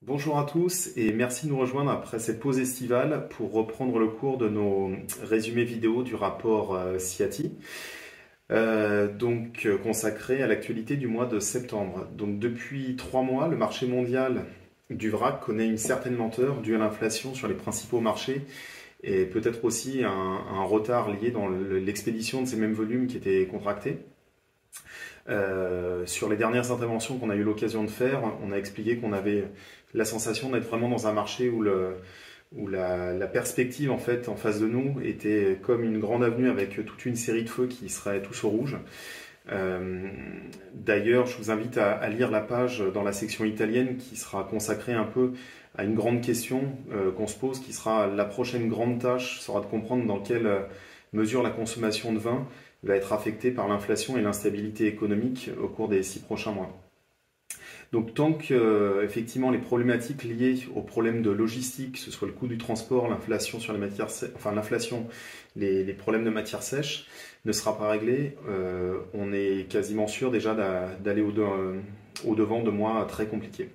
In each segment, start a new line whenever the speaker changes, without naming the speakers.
Bonjour à tous et merci de nous rejoindre après cette pause estivale pour reprendre le cours de nos résumés vidéo du rapport CIATI, consacré à l'actualité du mois de septembre. Donc depuis 3 mois, le marché mondial du vrac connaît une certaine lenteur due à l'inflation sur les principaux marchés et peut-être aussi un retard lié dans l'expédition de ces mêmes volumes qui étaient contractés. Sur les dernières interventions qu'on a eu l'occasion de faire, on a expliqué qu'on avait la sensation d'être vraiment dans un marché où la perspective en fait en face de nous était comme une grande avenue avec toute une série de feux qui seraient tous au rouge. D'ailleurs, je vous invite à lire la page dans la section italienne qui sera consacrée un peu à une grande question qu'on se pose, qui sera la prochaine grande tâche, sera de comprendre dans quelle mesure la consommation de vin va être affectée par l'inflation et l'instabilité économique au cours des 6 prochains mois. Donc tant que effectivement les problématiques liées aux problèmes de logistique, que ce soit le coût du transport, l'inflation sur les matières, l'inflation, les problèmes de matières sèches, ne sera pas réglé, on est quasiment sûr déjà d'aller au-devant de mois très compliqués.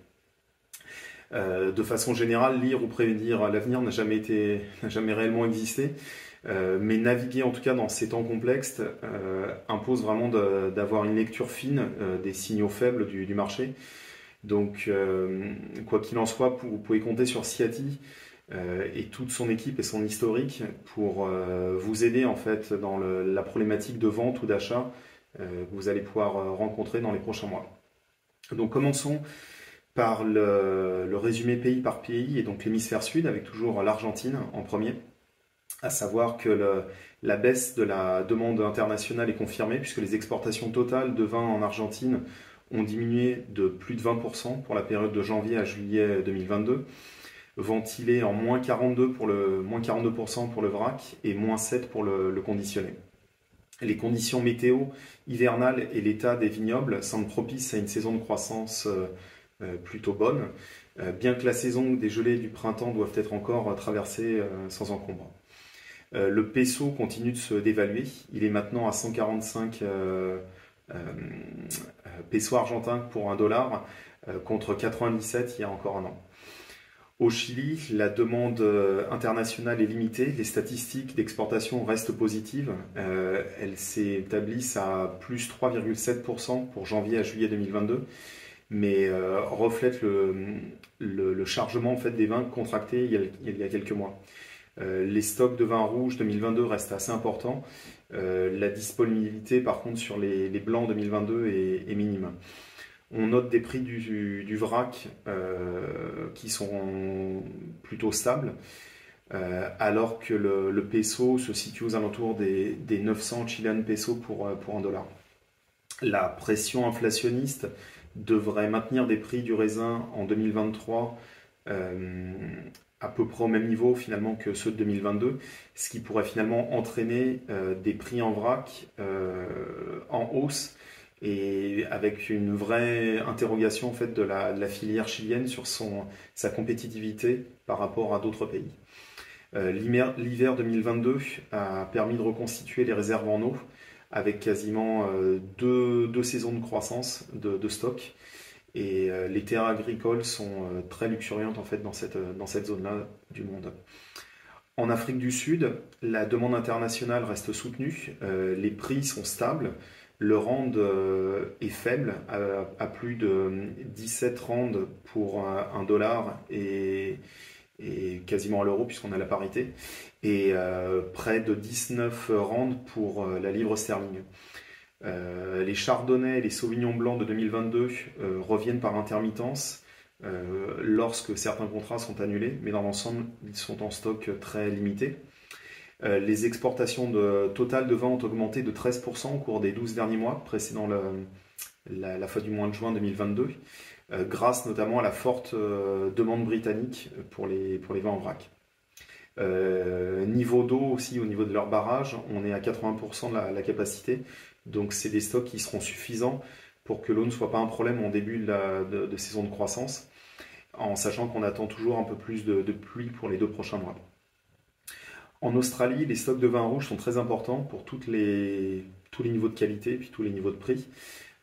De façon générale, lire ou prédire l'avenir n'a jamais réellement existé. Mais naviguer en tout cas dans ces temps complexes impose vraiment d'avoir une lecture fine des signaux faibles du marché. Donc quoi qu'il en soit, vous pouvez compter sur CIATI et toute son équipe et son historique pour vous aider en fait dans la problématique de vente ou d'achat que vous allez pouvoir rencontrer dans les prochains mois. Donc commençons par le résumé pays par pays et donc l'hémisphère sud avec toujours l'Argentine en premier. À savoir que la baisse de la demande internationale est confirmée puisque les exportations totales de vin en Argentine ont diminué de plus de 20% pour la période de janvier à juillet 2022, ventilé en moins 42% pour le vrac et moins 7% pour le conditionné. Les conditions météo hivernales et l'état des vignobles semblent propices à une saison de croissance plutôt bonne, bien que la saison des gelées du printemps doivent être encore traversées sans encombre. Le peso continue de se dévaluer. Il est maintenant à 145 pesos argentins pour $1 contre 97 il y a encore un an. Au Chili, la demande internationale est limitée. Les statistiques d'exportation restent positives. Elles s'établissent à plus 3,7% pour janvier à juillet 2022, mais reflètent le chargement en fait, des vins contractés il y a quelques mois. Les stocks de vin rouge 2022 restent assez importants. La disponibilité, par contre, sur les blancs 2022 est minime. On note des prix du vrac qui sont plutôt stables, alors que le peso se situe aux alentours des 900 Chilean pesos pour $1. La pression inflationniste devrait maintenir des prix du raisin en 2023 à peu près au même niveau finalement que ceux de 2022, ce qui pourrait finalement entraîner des prix en vrac en hausse et avec une vraie interrogation en fait, de la filière chilienne sur sa compétitivité par rapport à d'autres pays. L'hiver 2022 a permis de reconstituer les réserves en eau avec quasiment deux saisons de croissance de stock. Et les terres agricoles sont très luxuriantes en fait dans cette zone-là du monde. En Afrique du Sud, la demande internationale reste soutenue, les prix sont stables, le rand est faible, à plus de 17 rands pour $1 et quasiment à l'euro puisqu'on a la parité, et près de 19 rands pour la livre sterling. Les chardonnays et les sauvignons blancs de 2022 reviennent par intermittence lorsque certains contrats sont annulés, mais dans l'ensemble, ils sont en stock très limité. Les exportations totales de vin ont augmenté de 13% au cours des 12 derniers mois, précédant la fin du mois de juin 2022, grâce notamment à la forte demande britannique pour les vins en vrac. Niveau d'eau aussi, au niveau de leur barrage, on est à 80% de la capacité. Donc c'est des stocks qui seront suffisants pour que l'eau ne soit pas un problème en début de saison de croissance, en sachant qu'on attend toujours un peu plus de pluie pour les 2 prochains mois. En Australie, les stocks de vin rouge sont très importants pour tous les niveaux de qualité et puis tous les niveaux de prix.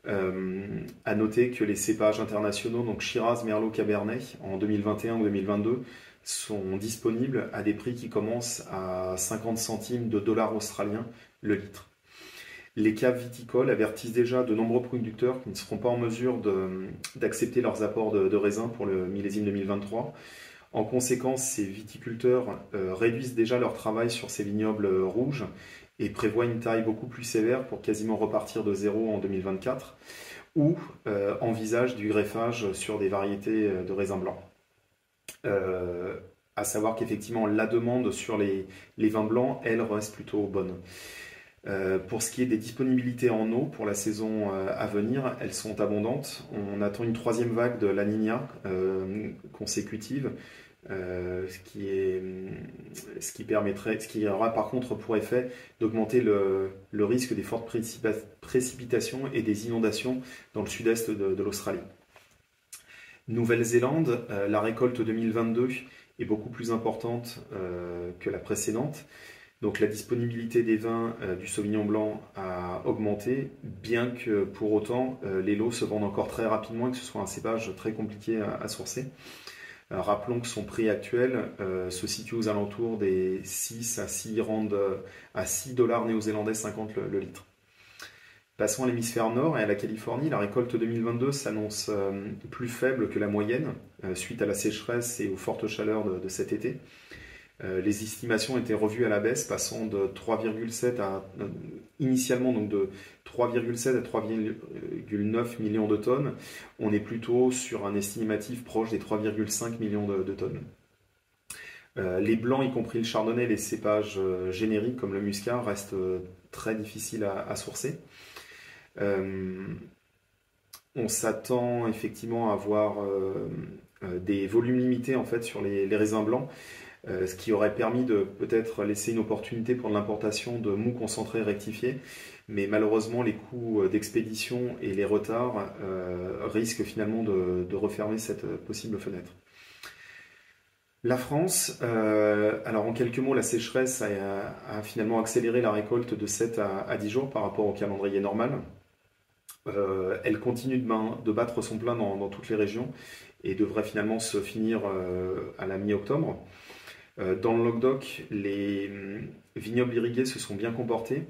À noter que les cépages internationaux, donc Shiraz, Merlot, Cabernet, en 2021 ou 2022, sont disponibles à des prix qui commencent à 50 centimes de dollars australiens le litre. Les caves viticoles avertissent déjà de nombreux producteurs qui ne seront pas en mesure d'accepter leurs apports de raisins pour le millésime 2023. En conséquence, ces viticulteurs réduisent déjà leur travail sur ces vignobles rouges et prévoient une taille beaucoup plus sévère pour quasiment repartir de zéro en 2024, ou envisagent du greffage sur des variétés de raisins blancs. À savoir qu'effectivement la demande sur les vins blancs, elle reste plutôt bonne. Pour ce qui est des disponibilités en eau pour la saison à venir, elles sont abondantes. On attend une troisième vague de La Niña consécutive, ce qui aura par contre pour effet d'augmenter le risque des fortes précipitations et des inondations dans le sud-est de l'Australie. Nouvelle-Zélande, la récolte 2022 est beaucoup plus importante que la précédente. Donc la disponibilité des vins du Sauvignon blanc a augmenté, bien que pour autant les lots se vendent encore très rapidement et que ce soit un cépage très compliqué à sourcer. Rappelons que son prix actuel se situe aux alentours des 6 à 6 dollars néo-zélandais 50 le litre. Passons à l'hémisphère nord et à la Californie, la récolte 2022 s'annonce plus faible que la moyenne suite à la sécheresse et aux fortes chaleurs de cet été. Les estimations étaient revues à la baisse, passant de 3,7 à initialement donc de 3,7 à 3,9 millions de tonnes. On est plutôt sur un estimatif proche des 3,5 millions de tonnes. Les blancs, y compris le chardonnay, les cépages génériques comme le muscat, restent très difficiles à sourcer. On s'attend effectivement à avoir des volumes limités en fait sur les raisins blancs. Ce qui aurait permis de peut-être laisser une opportunité pour l'importation de mous concentrés rectifiés, mais malheureusement les coûts d'expédition et les retards risquent finalement de refermer cette possible fenêtre. La France, alors en quelques mots, la sécheresse a finalement accéléré la récolte de 7 à 10 jours par rapport au calendrier normal. Elle continue de battre son plein dans toutes les régions et devrait finalement se finir à la mi-octobre. Dans le Languedoc, les vignobles irrigués se sont bien comportés,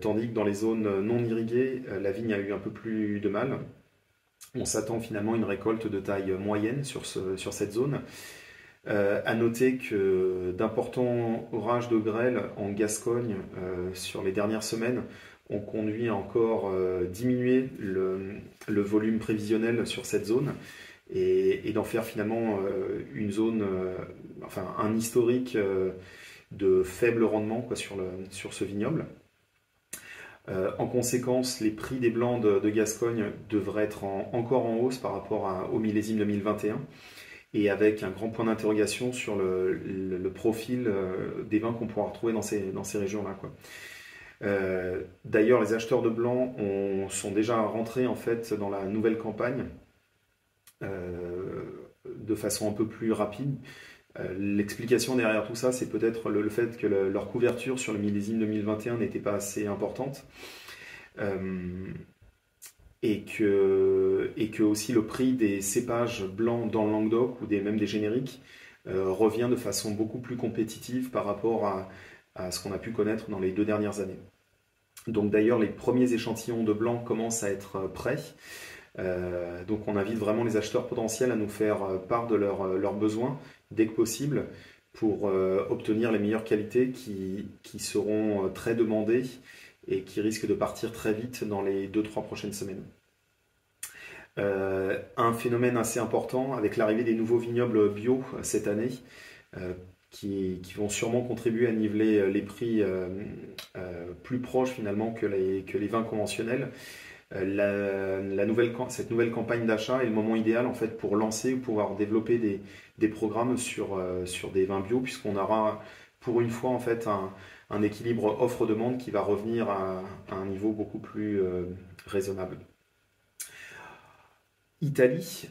tandis que dans les zones non irriguées, la vigne a eu un peu plus de mal. On s'attend finalement à une récolte de taille moyenne sur cette zone. À noter que d'importants orages de grêle en Gascogne sur les dernières semaines ont conduit à encore diminuer le volume prévisionnel sur cette zone. Et d'en faire finalement une zone, un historique de faible rendement sur ce vignoble. En conséquence, les prix des blancs de Gascogne devraient être encore en hausse par rapport au millésime 2021 et avec un grand point d'interrogation sur le profil des vins qu'on pourra retrouver dans ces régions-là, quoi. D'ailleurs, les acheteurs de blancs sont déjà rentrés en fait dans la nouvelle campagne de façon un peu plus rapide. L'explication derrière tout ça, c'est peut-être le fait que leur couverture sur le millésime 2021 n'était pas assez importante et que aussi le prix des cépages blancs dans le Languedoc ou même des génériques revient de façon beaucoup plus compétitive par rapport à ce qu'on a pu connaître dans les 2 dernières années. Donc d'ailleurs, les premiers échantillons de blanc commencent à être prêts. Donc on invite vraiment les acheteurs potentiels à nous faire part de leurs besoins dès que possible pour obtenir les meilleures qualités qui seront très demandées et qui risquent de partir très vite dans les 2-3 prochaines semaines. Un phénomène assez important avec l'arrivée des nouveaux vignobles bio cette année qui vont sûrement contribuer à niveler les prix plus proches finalement que les vins conventionnels. Cette nouvelle campagne d'achat est le moment idéal en fait pour lancer ou pouvoir développer des programmes sur des vins bio, puisqu'on aura pour une fois en fait un équilibre offre-demande qui va revenir à un niveau beaucoup plus raisonnable. Italie,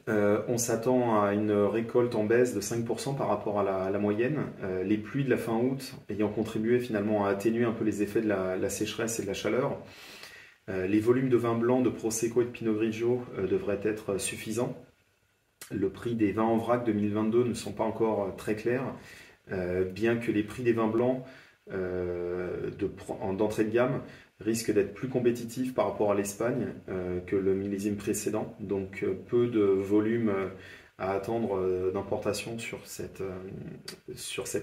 on s'attend à une récolte en baisse de 5% par rapport à la moyenne. Les pluies de la fin août ayant contribué finalement à atténuer un peu les effets de la sécheresse et de la chaleur. Les volumes de vin blanc, de Prosecco et de Pinot Grigio devraient être suffisants. Le prix des vins en vrac 2022 ne sont pas encore très clairs, bien que les prix des vins blancs d'entrée de gamme risquent d'être plus compétitifs par rapport à l'Espagne que le millésime précédent. Donc peu de volume à attendre d'importation sur cette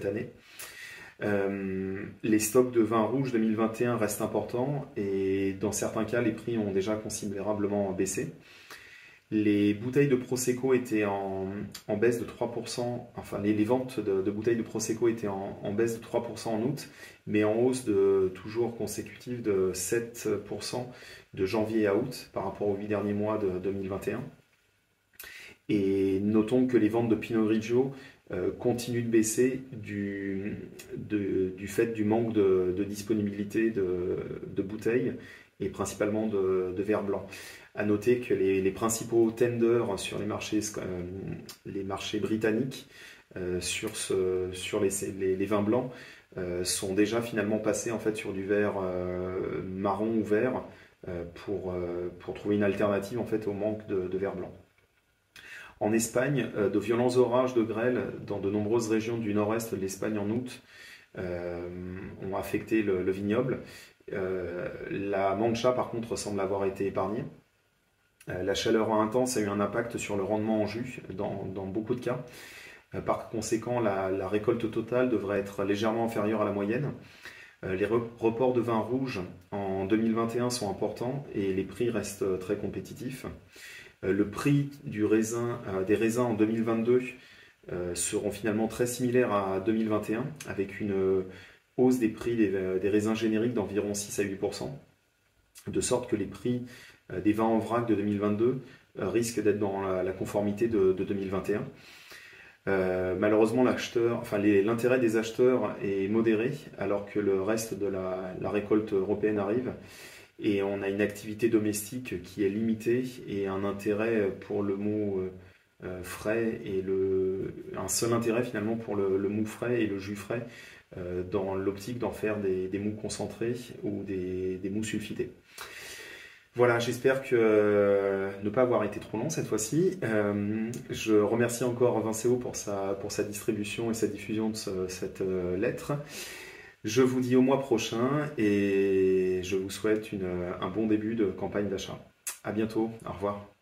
année. Les stocks de vin rouge 2021 restent importants et dans certains cas, les prix ont déjà considérablement baissé. Les bouteilles de Prosecco étaient en baisse de 3%, enfin les ventes de bouteilles de Prosecco étaient en baisse de 3% en août, mais en hausse toujours consécutive de 7% de janvier à août par rapport aux 8 derniers mois de 2021. Et notons que les ventes de Pinot Grigio continuent de baisser du fait du manque de disponibilité de bouteilles et principalement de verre blanc. À noter que les principaux tenders sur les marchés britanniques sur les vins blancs sont déjà finalement passés en fait sur du verre marron ou vert pour trouver une alternative en fait au manque de verre blanc. En Espagne, de violents orages de grêle dans de nombreuses régions du nord-est de l'Espagne en août ont affecté le vignoble. La Mancha, par contre, semble avoir été épargnée. La chaleur intense a eu un impact sur le rendement en jus dans beaucoup de cas. Par conséquent, la récolte totale devrait être légèrement inférieure à la moyenne. Les reports de vin rouge en 2021 sont importants et les prix restent très compétitifs. Le prix des raisins en 2022 seront finalement très similaires à 2021, avec une hausse des prix des raisins génériques d'environ 6 à 8%, de sorte que les prix des vins en vrac de 2022 risquent d'être dans la conformité de 2021. Malheureusement, l'intérêt des acheteurs est modéré, alors que le reste de la récolte européenne arrive. Et on a une activité domestique qui est limitée et un intérêt pour le mou frais et un seul intérêt finalement pour le mou frais et le jus frais dans l'optique d'en faire des mous concentrés ou des mous sulfités. Voilà, j'espère ne pas avoir été trop long cette fois-ci. Je remercie encore Vincéo pour sa distribution et sa diffusion de cette lettre. Je vous dis au mois prochain et je vous souhaite un bon début de campagne d'achat. À bientôt, au revoir.